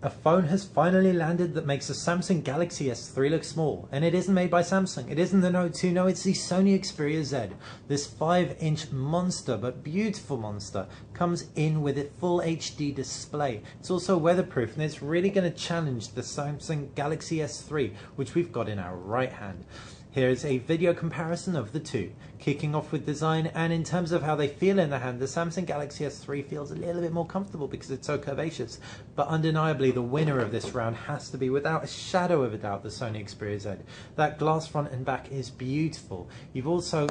A phone has finally landed that makes the Samsung Galaxy S3 look small, and it isn't made by Samsung. It isn't the Note 2, no, it's the Sony Xperia Z. This 5-inch monster, but beautiful monster, comes in with a full HD display. It's also weatherproof, and it's really going to challenge the Samsung Galaxy S3, which we've got in our right hand. Here's a video comparison of the two, kicking off with design, and in terms of how they feel in the hand, the Samsung Galaxy S3 feels a little bit more comfortable because it's so curvaceous, but undeniably the winner of this round has to be, without a shadow of a doubt, the Sony Xperia Z. That glass front and back is beautiful. You've also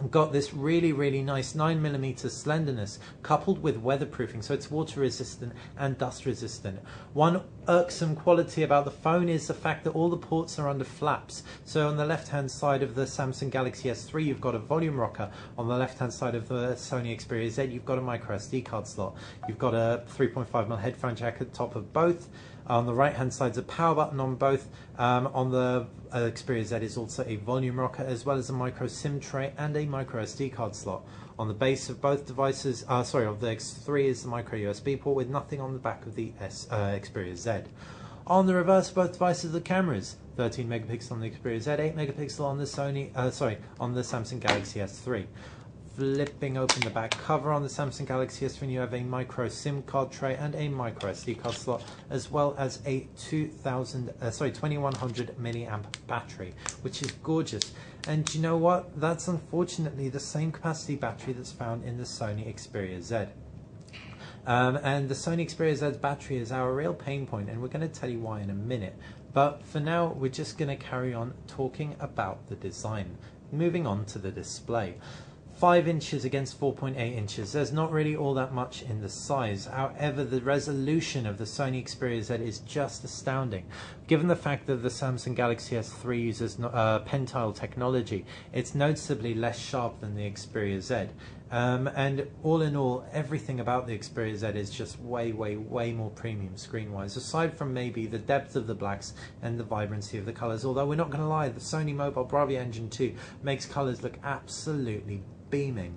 got this really nice 9mm slenderness coupled with weatherproofing, so it's water resistant and dust resistant. One irksome quality about the phone is the fact that all the ports are under flaps. So on the left hand side of the Samsung Galaxy S3 you've got a volume rocker, on the left hand side of the Sony Xperia Z you've got a micro SD card slot, you've got a 3.5mm headphone jack at the top of both. On the right hand side is a power button on both. On the Xperia Z is also a volume rocker, as well as a micro SIM tray and a micro SD card slot. On the base of both devices, of the X3 is the micro USB port with nothing on the back of the Xperia Z. On the reverse of both devices are the cameras. 13 megapixel on the Xperia Z, 8 megapixel on the on the Samsung Galaxy S3. Flipping open the back cover on the Samsung Galaxy S3, you have a micro SIM card tray and a micro SD card slot, as well as a 2100 milliamp battery, which is gorgeous. And you know what? That's unfortunately the same capacity battery that's found in the Sony Xperia Z. And the Sony Xperia Z's battery is our real pain point, and we're going to tell you why in a minute. But for now, we're just going to carry on talking about the design. Moving on to the display. 5 inches against 4.8 inches. There's not really all that much in the size. However, the resolution of the Sony Xperia Z is just astounding. Given the fact that the Samsung Galaxy S3 uses pentile technology, it's noticeably less sharp than the Xperia Z. And all in all, everything about the Xperia Z is just way more premium screen-wise, aside from maybe the depth of the blacks and the vibrancy of the colors. Although we're not going to lie, the Sony Mobile Bravia Engine 2 makes colors look absolutely beaming.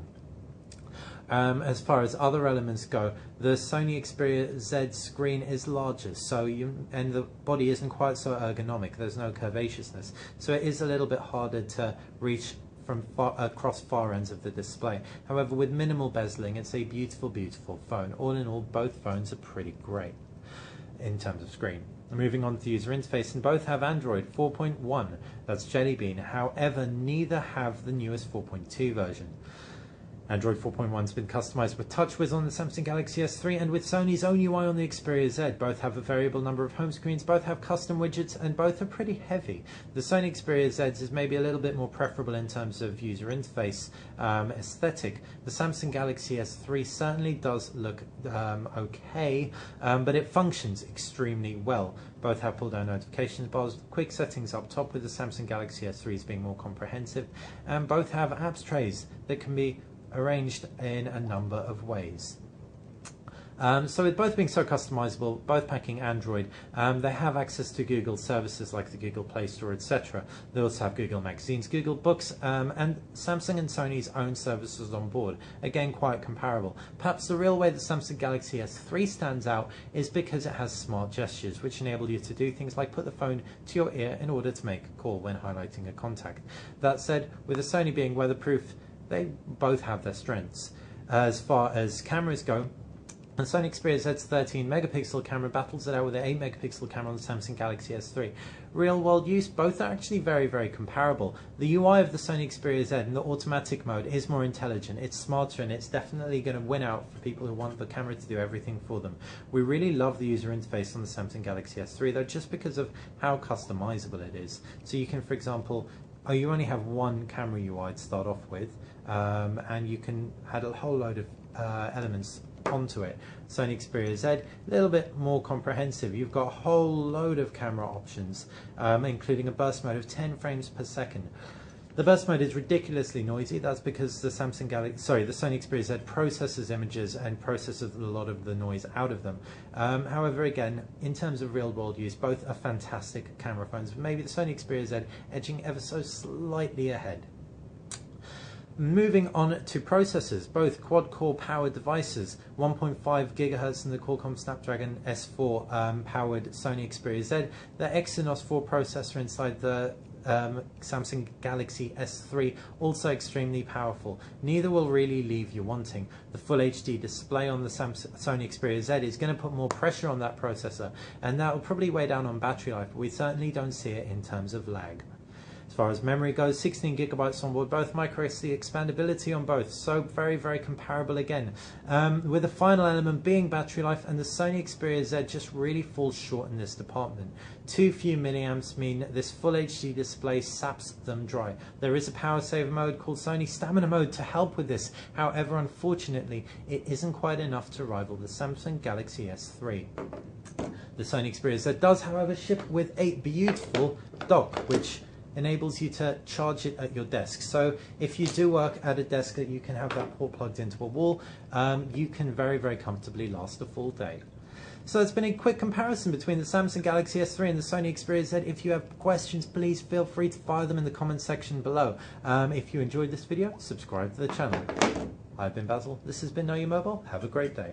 As far as other elements go, the Sony Xperia Z screen is larger, and the body isn't quite so ergonomic. There's no curvaceousness, so it is a little bit harder to reach from across far ends of the display. However, with minimal bezeling, it's a beautiful phone. All in all, both phones are pretty great in terms of screen. Moving on to the user interface, and both have Android 4.1, that's Jelly Bean. However, neither have the newest 4.2 version. Android 4.1 has been customized with TouchWiz on the Samsung Galaxy S3 and with Sony's own UI on the Xperia Z. Both have a variable number of home screens, both have custom widgets, and both are pretty heavy. The Sony Xperia Z is maybe a little bit more preferable in terms of user interface aesthetic. The Samsung Galaxy S3 certainly does look okay, but it functions extremely well. Both have pull-down notifications bars, quick settings up top, with the Samsung Galaxy S3's being more comprehensive, and both have apps trays that can be arranged in a number of ways. So with both being so customizable, both packing Android, they have access to Google services like the Google Play Store, etc. They also have Google Magazines, Google Books, and Samsung and Sony's own services on board. Again, quite comparable. Perhaps the real way the Samsung Galaxy S3 stands out is because it has smart gestures, which enable you to do things like put the phone to your ear in order to make a call when highlighting a contact. That said, with the Sony being weatherproof, they both have their strengths. As far as cameras go, the Sony Xperia Z's 13 megapixel camera battles it out with an 8 megapixel camera on the Samsung Galaxy S3. Real world use, both are actually very comparable. The UI of the Sony Xperia Z in the automatic mode is more intelligent, it's smarter, and it's definitely going to win out for people who want the camera to do everything for them. We really love the user interface on the Samsung Galaxy S3 though, just because of how customizable it is. So you can, for example, you only have one camera UI to start off with, and you can add a whole load of elements onto it. Sony Xperia Z, a little bit more comprehensive. You've got a whole load of camera options, including a burst mode of 10 frames per second. The burst mode is ridiculously noisy. That's because the Sony Xperia Z processes images and processes a lot of the noise out of them. However, again, in terms of real-world use, both are fantastic camera phones. Maybe the Sony Xperia Z edging ever so slightly ahead. Moving on to processors, both quad-core powered devices, 1.5 gigahertz in the Qualcomm Snapdragon S4 powered Sony Xperia Z, the Exynos 4 processor inside the Samsung Galaxy S3, also extremely powerful. Neither will really leave you wanting. The Full HD display on the Sony Xperia Z is going to put more pressure on that processor, and that will probably weigh down on battery life, but we certainly don't see it in terms of lag. As far as memory goes, 16 gigabytes on board both, microSD expandability on both, so very, very comparable again. With the final element being battery life, and the Sony Xperia Z just really falls short in this department. Too few milliamps mean this Full HD display saps them dry. There is a power saver mode called Sony Stamina Mode to help with this. However, unfortunately, it isn't quite enough to rival the Samsung Galaxy S3. The Sony Xperia Z does, however, ship with a beautiful dock, which enables you to charge it at your desk. So if you do work at a desk that you can have that port plugged into a wall, you can very, very comfortably last a full day. So it's been a quick comparison between the Samsung Galaxy S3 and the Sony Xperia Z. If you have questions, please feel free to fire them in the comment section below. If you enjoyed this video, subscribe to the channel. I've been Basil, this has been Know Your Mobile. Have a great day.